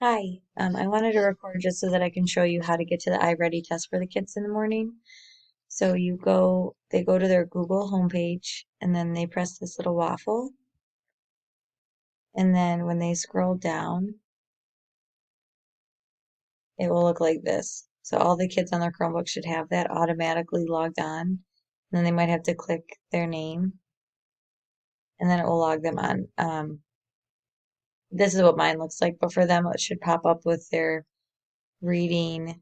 Hi, I wanted to record just so that I can show you how to get to the iReady test for the kids in the morning. So they go to their Google homepage and then they press this little waffle. And then when they scroll down, it will look like this. So all the kids on their Chromebook should have that automatically logged on. And then they might have to click their name and then it will log them on. This is what mine looks like, but for them, it should pop up with their reading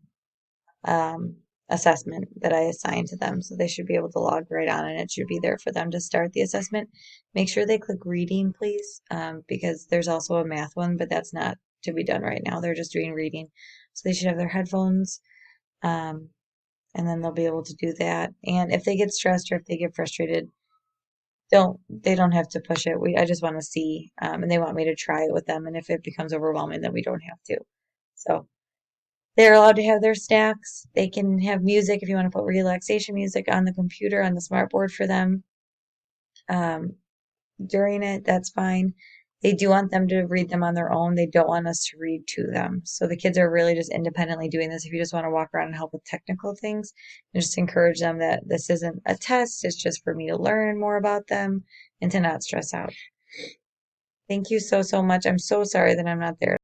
um, assessment that I assigned to them. So they should be able to log right on and it should be there for them to start the assessment. Make sure they click reading, please, because there's also a math one, but that's not to be done right now. They're just doing reading. So they should have their headphones, um, and then they'll be able to do that. And if they get stressed or if they get frustrated, they don't have to push it. I just want to see, and they want me to try it with them. And if it becomes overwhelming, then we don't have to. So they're allowed to have their snacks. They can have music if you want to put relaxation music on the computer, on the smart board for them um, during it. That's fine. They do want them to read them on their own. They don't want us to read to them. So the kids are really just independently doing this. If you just want to walk around and help with technical things, and just encourage them that this isn't a test, it's just for me to learn more about them and to not stress out. Thank you so, so much. I'm so sorry that I'm not there